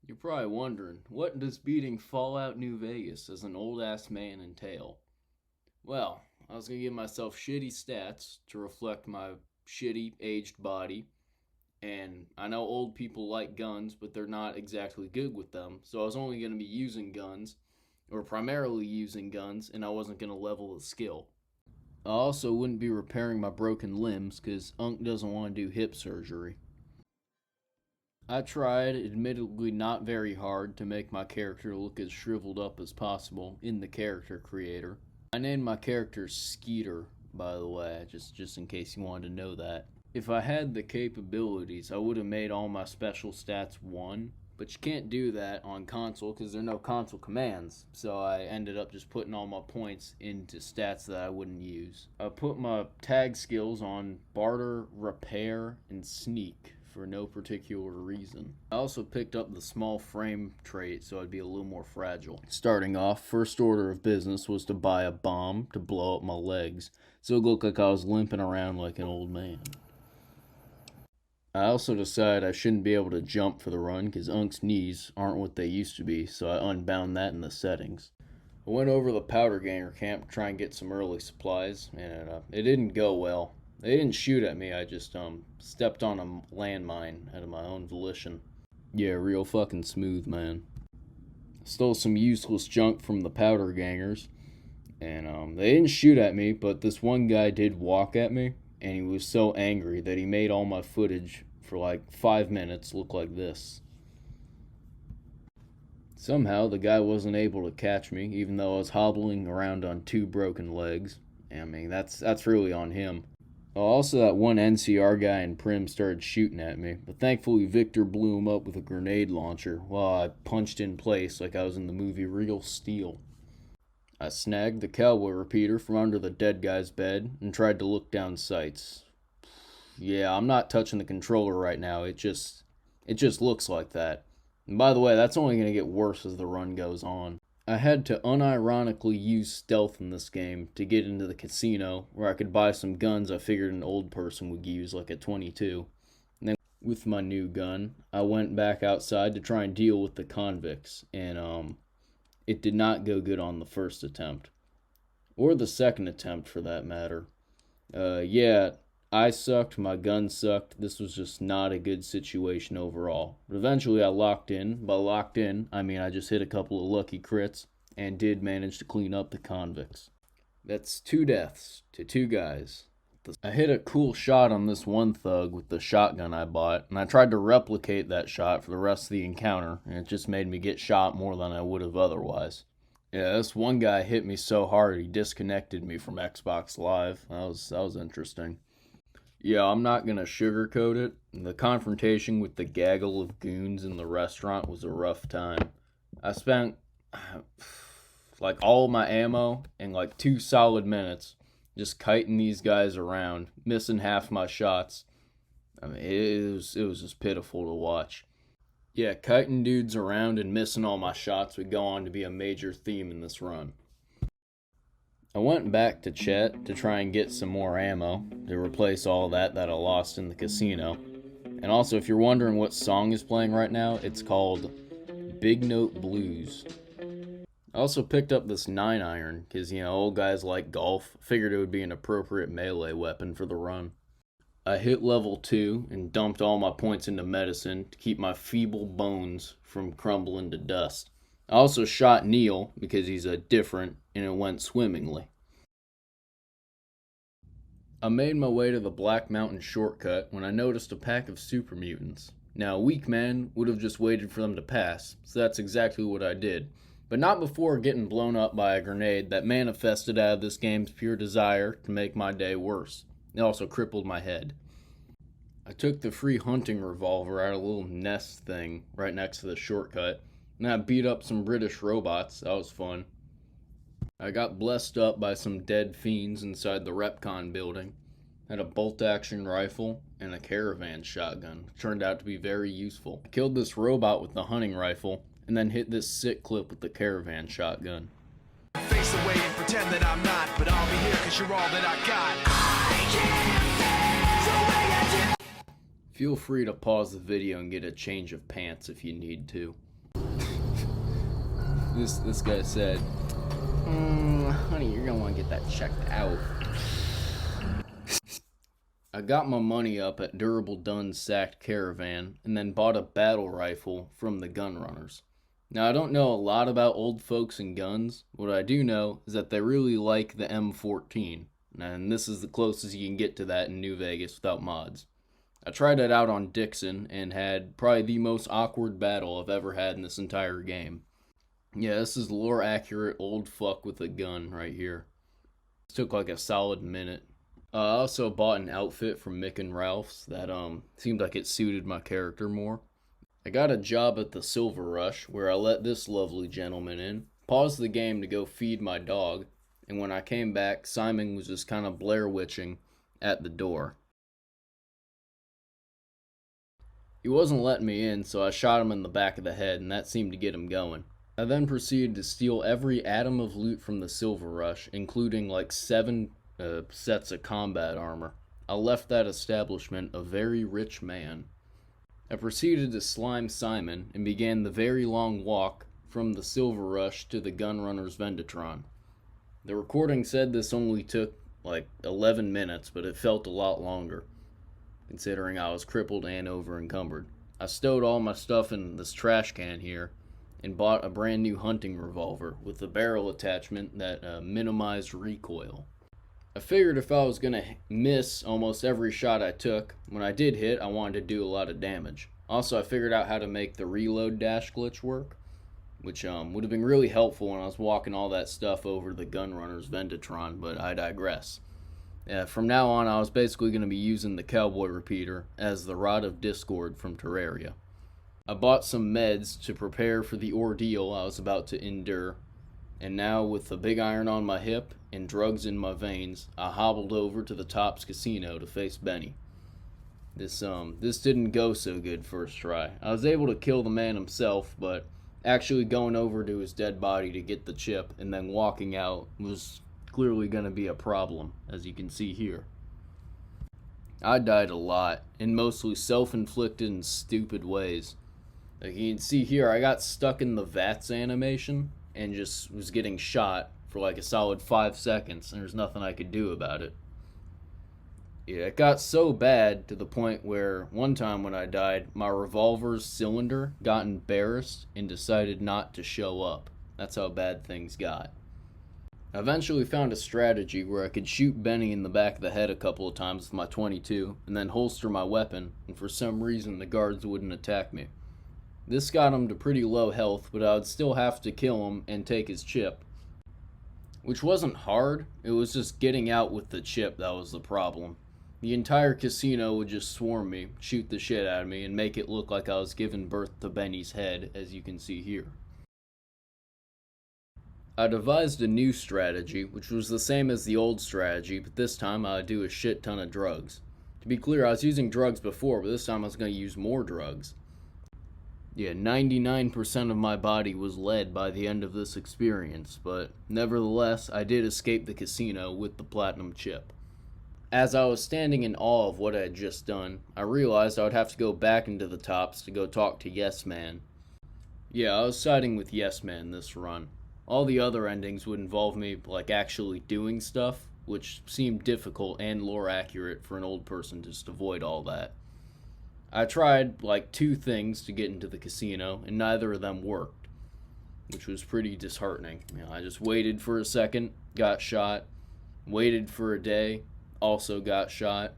You're probably wondering, what does beating Fallout New Vegas as an old ass man entail? Well, I was gonna give myself shitty stats to reflect my shitty aged body, and I know old people like guns, but they're not exactly good with them, so I was only gonna be using guns, or primarily using guns, and I wasn't gonna level the skill. I also wouldn't be repairing my broken limbs, because Unc doesn't want to do hip surgery. I tried, admittedly not very hard, to make my character look as shriveled up as possible in the character creator. I named my character Skeeter, by the way, just in case you wanted to know that. If I had the capabilities, I would have made all my special stats 1, but you can't do that on console because there are no console commands, so I ended up just putting all my points into stats that I wouldn't use. I put my tag skills on barter, repair, and sneak for no particular reason. I also picked up the small frame trait so I'd be a little more fragile. Starting off, first order of business was to buy a bomb to blow up my legs so it looked like I was limping around like an old man. I also decided I shouldn't be able to jump for the run because Unc's knees aren't what they used to be, so I unbound that in the settings. I went over to the powder ganger camp to try and get some early supplies, and it didn't go well. They didn't shoot at me, I just stepped on a landmine out of my own volition. Yeah, real fucking smooth, man. Stole some useless junk from the powder gangers, and they didn't shoot at me, but this one guy did walk at me, and he was so angry that he made all my footage for like 5 minutes look like this. Somehow the guy wasn't able to catch me, even though I was hobbling around on 2 broken legs. I mean, that's really on him. Also, that one NCR guy in Prim started shooting at me, but thankfully Victor blew him up with a grenade launcher while I punched in place like I was in the movie Real Steel. I snagged the cowboy repeater from under the dead guy's bed and tried to look down sights. Yeah, I'm not touching the controller right now, it just looks like that. And by the way, that's only going to get worse as the run goes on. I had to unironically use stealth in this game to get into the casino where I could buy some guns I figured an old person would use, like a 22. And then with my new gun, I went back outside to try and deal with the convicts, and it did not go good on the first attempt. Or the second attempt, for that matter. Yeah, I sucked, my gun sucked, this was just not a good situation overall. But eventually I locked in. By locked in, I mean I just hit a couple of lucky crits and did manage to clean up the convicts. That's 2 deaths to 2 guys. I hit a cool shot on this one thug with the shotgun I bought, and I tried to replicate that shot for the rest of the encounter, and it just made me get shot more than I would have otherwise. Yeah, this one guy hit me so hard he disconnected me from Xbox Live. That was interesting. Yeah, I'm not gonna sugarcoat it. The confrontation with the gaggle of goons in the restaurant was a rough time. I spent like all my ammo in like 2 solid minutes just kiting these guys around, missing half my shots. I mean, it was just pitiful to watch. Yeah, kiting dudes around and missing all my shots would go on to be a major theme in this run. I went back to Chet to try and get some more ammo to replace all that I lost in the casino. And also, if you're wondering what song is playing right now, it's called Big Note Blues. I also picked up this 9-iron because, old guys like golf. Figured it would be an appropriate melee weapon for the run. I hit level 2 and dumped all my points into medicine to keep my feeble bones from crumbling to dust. I also shot Neil because he's a different, and it went swimmingly. I made my way to the Black Mountain shortcut when I noticed a pack of super mutants. Now, a weak man would have just waited for them to pass, so that's exactly what I did. But not before getting blown up by a grenade that manifested out of this game's pure desire to make my day worse. It also crippled my head. I took the free hunting revolver out of a little nest thing right next to the shortcut, and I beat up some British robots. That was fun. I got blessed up by some dead fiends inside the Repcon building. Had a bolt-action rifle and a caravan shotgun, which turned out to be very useful. I killed this robot with the hunting rifle, and then hit this sick clip with the caravan shotgun. Face away and pretend that I'm not, but I'll be here 'cause you're all that I got. Feel free to pause the video and get a change of pants if you need to. This guy said, honey, you're gonna want to get that checked out. I got my money up at Durable Dunn's Sacked Caravan and then bought a battle rifle from the gun runners. Now, I don't know a lot about old folks and guns. What I do know is that they really like the M14, and this is the closest you can get to that in New Vegas without mods. I tried it out on Dixon and had probably the most awkward battle I've ever had in this entire game. Yeah, this is lore accurate old fuck with a gun right here. It took like a solid minute. I also bought an outfit from Mick and Ralph's that seemed like it suited my character more. I got a job at the Silver Rush where I let this lovely gentleman in, paused the game to go feed my dog, and when I came back, Simon was just kind of Blair Witching at the door. He wasn't letting me in, so I shot him in the back of the head, and that seemed to get him going. I then proceeded to steal every atom of loot from the Silver Rush, including like 7 sets of combat armor. I left that establishment a very rich man. I proceeded to slime Simon and began the very long walk from the Silver Rush to the Gunrunner's Vendatron. The recording said this only took like 11 minutes, but it felt a lot longer, considering I was crippled and over encumbered. I stowed all my stuff in this trash can here and bought a brand new hunting revolver with a barrel attachment that minimized recoil. I figured if I was going to miss almost every shot I took, when I did hit, I wanted to do a lot of damage. Also, I figured out how to make the reload dash glitch work, which would have been really helpful when I was walking all that stuff over the Gunrunner's Vendatron, but I digress. From now on, I was basically going to be using the Cowboy Repeater as the Rod of Discord from Terraria. I bought some meds to prepare for the ordeal I was about to endure, and now with the big iron on my hip and drugs in my veins, I hobbled over to the Tops Casino to face Benny. This didn't go so good first try. I was able to kill the man himself, but actually going over to his dead body to get the chip and then walking out was clearly going to be a problem, as you can see here. I died a lot, in mostly self-inflicted and stupid ways. Like you can see here, I got stuck in the VATS animation and just was getting shot for like a solid 5 seconds, and there's nothing I could do about it. Yeah, it got so bad to the point where one time when I died, my revolver's cylinder got embarrassed and decided not to show up. That's how bad things got. I eventually found a strategy where I could shoot Benny in the back of the head a couple of times with my 22 and then holster my weapon, and for some reason the guards wouldn't attack me. This got him to pretty low health, but I would still have to kill him and take his chip. Which wasn't hard, it was just getting out with the chip that was the problem. The entire casino would just swarm me, shoot the shit out of me, and make it look like I was giving birth to Benny's head, as you can see here. I devised a new strategy, which was the same as the old strategy, but this time I would do a shit ton of drugs. To be clear, I was using drugs before, but this time I was going to use more drugs. Yeah, 99% of my body was lead by the end of this experience, but nevertheless, I did escape the casino with the platinum chip. As I was standing in awe of what I had just done, I realized I would have to go back into the Tops to go talk to Yes Man. Yeah, I was siding with Yes Man this run. All the other endings would involve me, like, actually doing stuff, which seemed difficult and lore accurate for an old person to just avoid all that. I tried, like, 2 things to get into the casino, and neither of them worked, which was pretty disheartening. I just waited for a second, got shot, waited for a day, also got shot.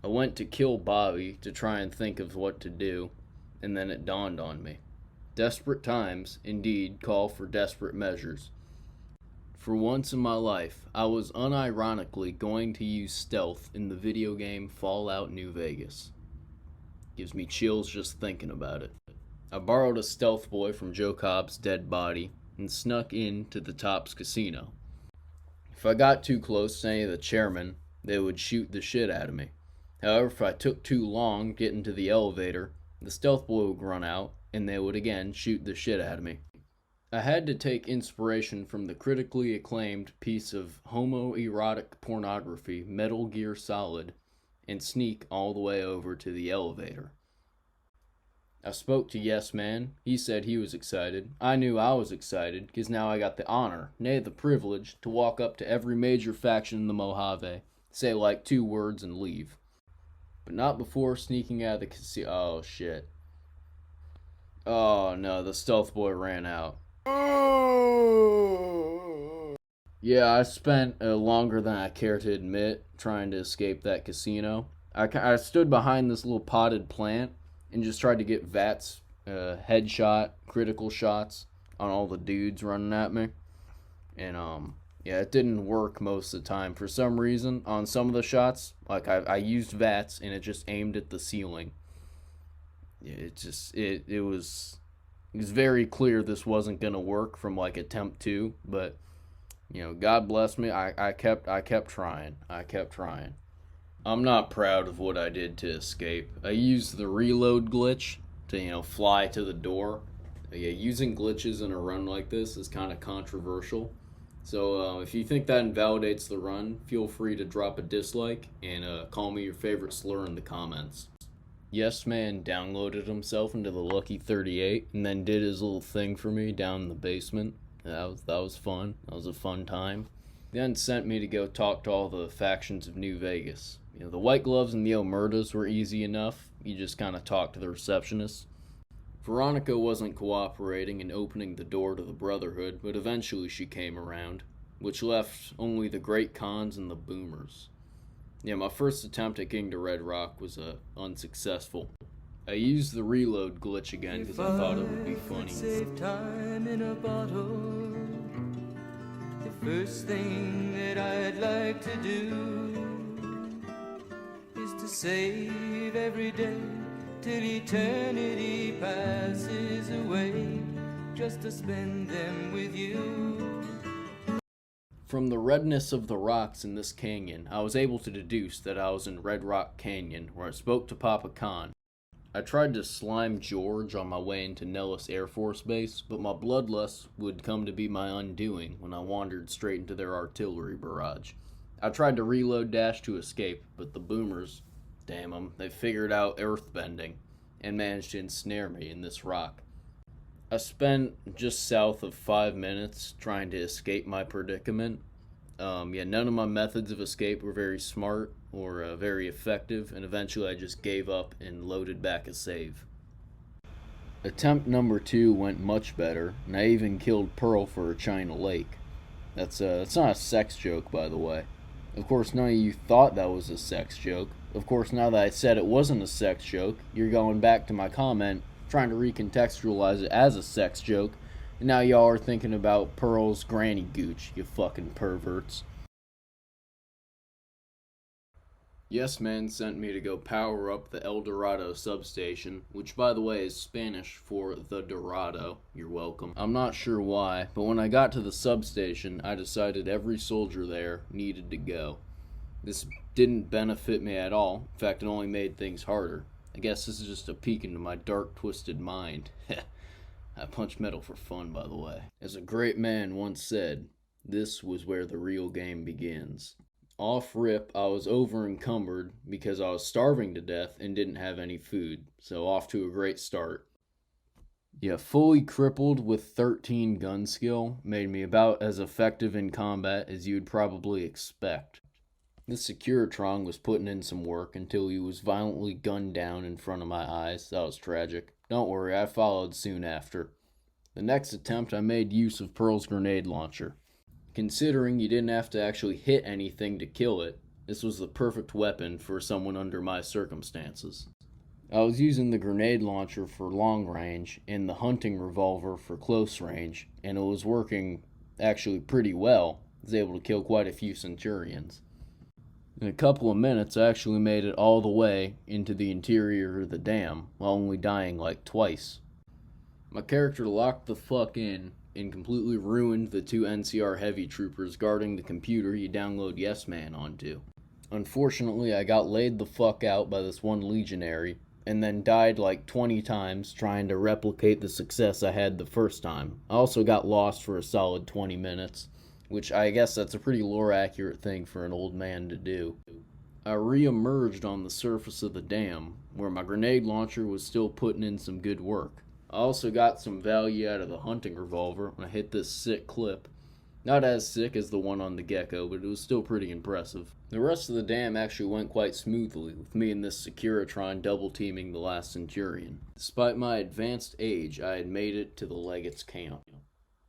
I went to kill Bobby to try and think of what to do, and then it dawned on me. Desperate times, indeed, call for desperate measures. For once in my life, I was unironically going to use stealth in the video game Fallout New Vegas. Gives me chills just thinking about it. I borrowed a stealth boy from Joe Cobb's dead body and snuck into the Tops Casino. If I got too close to any of the chairmen, they would shoot the shit out of me. However, if I took too long getting to the elevator, the stealth boy would run out, and they would again shoot the shit out of me. I had to take inspiration from the critically acclaimed piece of homoerotic pornography, Metal Gear Solid, and sneak all the way over to the elevator. I spoke to Yes Man. He said he was excited. I knew I was excited, because now I got the honor, nay the privilege, to walk up to every major faction in the Mojave, say like 2 words, and leave. But not before sneaking out of the casino. Oh shit. Oh no, the stealth boy ran out. Yeah, I spent longer than I care to admit trying to escape that casino. I stood behind this little potted plant and just tried to get VATS headshot, critical shots on all the dudes running at me. And, yeah, it didn't work most of the time. For some reason, on some of the shots, like, I used VATS and it just aimed at the ceiling. It was very clear this wasn't going to work from, like, attempt 2, but, you know, God bless me, I kept trying. I kept trying. I'm not proud of what I did to escape. I used the reload glitch to, you know, fly to the door. Yeah, using glitches in a run like this is kind of controversial. So if you think that invalidates the run, feel free to drop a dislike and call me your favorite slur in the comments. Yes Man downloaded himself into the Lucky 38 and then did his little thing for me down in the basement. That was fun. That was a fun time. Then sent me to go talk to all the factions of New Vegas. You know, the White Gloves and the Omertas were easy enough. You just kind of talk to the receptionist. Veronica wasn't cooperating and opening the door to the Brotherhood, but eventually she came around, which left only the Great Khans and the Boomers. Yeah, my first attempt at getting to Red Rock was unsuccessful. I used the reload glitch again because I thought it would be funny. Save time in a bottle. The first thing that I'd like to do is to save every day till eternity passes away, just to spend them with you. From the redness of the rocks in this canyon, I was able to deduce that I was in Red Rock Canyon, where I spoke to Papa Khan. I tried to slime George on my way into Nellis Air Force Base, but my bloodlust would come to be my undoing when I wandered straight into their artillery barrage. I tried to reload dash to escape, but the Boomers, damn them, they figured out earthbending and managed to ensnare me in this rock. I spent just south of 5 minutes trying to escape my predicament. None of my methods of escape were very smart or very effective, and eventually I just gave up and loaded back a save. Attempt number 2 went much better, and I even killed Pearl for a China Lake. That's not a sex joke, by the way. Of course, none of you thought that was a sex joke. Of course, now that I said it wasn't a sex joke, you're going back to my comment, trying to recontextualize it as a sex joke, and now y'all are thinking about Pearl's granny gooch, you fucking perverts. Yes Man sent me to go power up the El Dorado substation, which by the way is Spanish for the Dorado. You're welcome. I'm not sure why, but when I got to the substation, I decided every soldier there needed to go. This didn't benefit me at all. In fact, it only made things harder. I guess this is just a peek into my dark, twisted mind. I punch metal for fun, by the way. As a great man once said, this was where the real game begins. Off rip, I was over encumbered because I was starving to death and didn't have any food, so off to a great start. Yeah, fully crippled with 13 gun skill made me about as effective in combat as you'd probably expect. This Securitron was putting in some work until he was violently gunned down in front of my eyes. That was tragic. Don't worry, I followed soon after. The next attempt, I made use of Pearl's grenade launcher. Considering you didn't have to actually hit anything to kill it, this was the perfect weapon for someone under my circumstances. I was using the grenade launcher for long range and the hunting revolver for close range, and it was working actually pretty well. I was able to kill quite a few Centurions. In a couple of minutes, I actually made it all the way into the interior of the dam, while only dying like twice. My character locked the fuck in and completely ruined the 2 NCR heavy troopers guarding the computer you download Yes Man onto. Unfortunately, I got laid the fuck out by this one legionary, and then died like 20 times trying to replicate the success I had the first time. I also got lost for a solid 20 minutes. Which I guess that's a pretty lore-accurate thing for an old man to do. I re-emerged on the surface of the dam, where my grenade launcher was still putting in some good work. I also got some value out of the hunting revolver when I hit this sick clip. Not as sick as the one on the Gecko, but it was still pretty impressive. The rest of the dam actually went quite smoothly, with me and this Securitron double-teaming the last Centurion. Despite my advanced age, I had made it to the Legate's camp.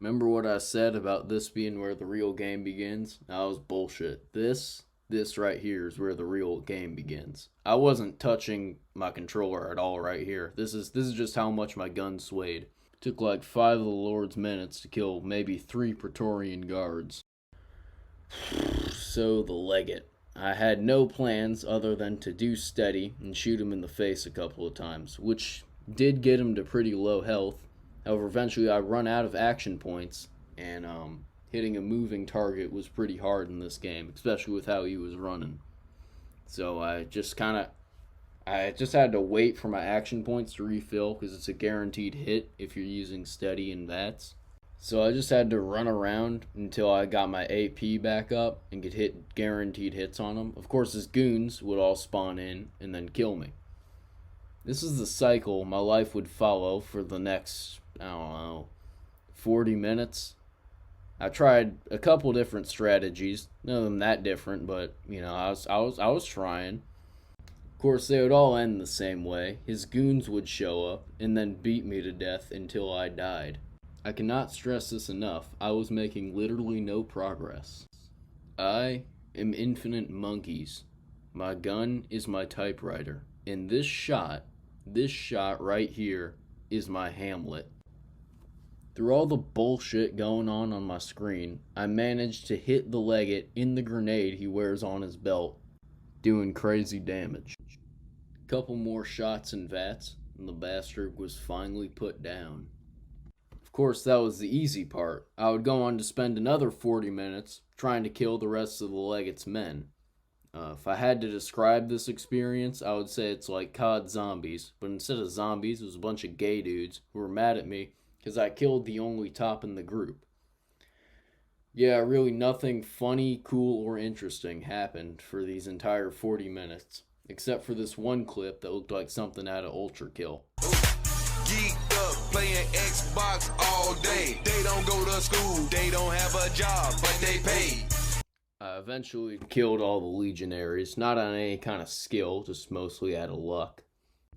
Remember what I said about this being where the real game begins? That was bullshit. This right here is where the real game begins. I wasn't touching my controller at all right here. This is just how much my gun swayed. It took like 5 of the Lord's minutes to kill maybe 3 Praetorian guards. So the Legate. I had no plans other than to do steady and shoot him in the face a couple of times, which did get him to pretty low health. However, eventually I run out of action points, and hitting a moving target was pretty hard in this game, especially with how he was running. So I just had to wait for my action points to refill, because it's a guaranteed hit if you're using steady and VATS. So I just had to run around until I got my AP back up and could hit guaranteed hits on him. Of course, his goons would all spawn in and then kill me. This is the cycle my life would follow for the next, 40 minutes. I tried a couple different strategies, none of them that different, but I was trying. Of course, they would all end the same way. His goons would show up and then beat me to death until I died. I cannot stress this enough. I was making literally no progress. I am infinite monkeys. My gun is my typewriter, and this shot right here is my Hamlet. Through all the bullshit going on my screen, I managed to hit the Legate in the grenade he wears on his belt, doing crazy damage. Couple more shots and VATS, and the bastard was finally put down. Of course, that was the easy part. I would go on to spend another 40 minutes trying to kill the rest of the Legate's men. If I had to describe this experience, I would say it's like COD Zombies, but instead of zombies, it was a bunch of gay dudes who were mad at me because I killed the only top in the group. Yeah, really nothing funny, cool, or interesting happened for these entire 40 minutes, except for this one clip that looked like something out of Ultra Kill. Geeked up, playing Xbox all day. They don't go to school, they don't have a job, but they pay. I eventually killed all the legionaries, not on any kind of skill, just mostly out of luck.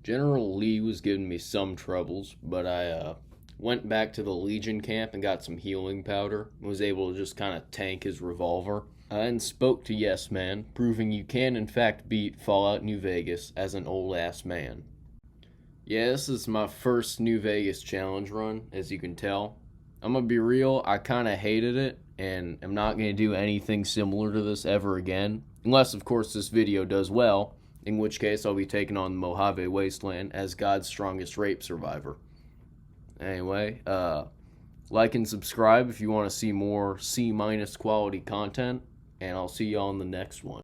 General Lee was giving me some troubles, but I went back to the Legion camp and got some healing powder, and was able to just kind of tank his revolver. I then spoke to Yes Man, proving you can in fact beat Fallout New Vegas as an old-ass man. Yeah, this is my first New Vegas challenge run, as you can tell. I'm gonna be real, I kinda hated it, and I'm not gonna do anything similar to this ever again. Unless, of course, this video does well, in which case I'll be taking on the Mojave Wasteland as God's strongest rape survivor. Anyway, like and subscribe if you want to see more C- quality content, and I'll see y'all in the next one.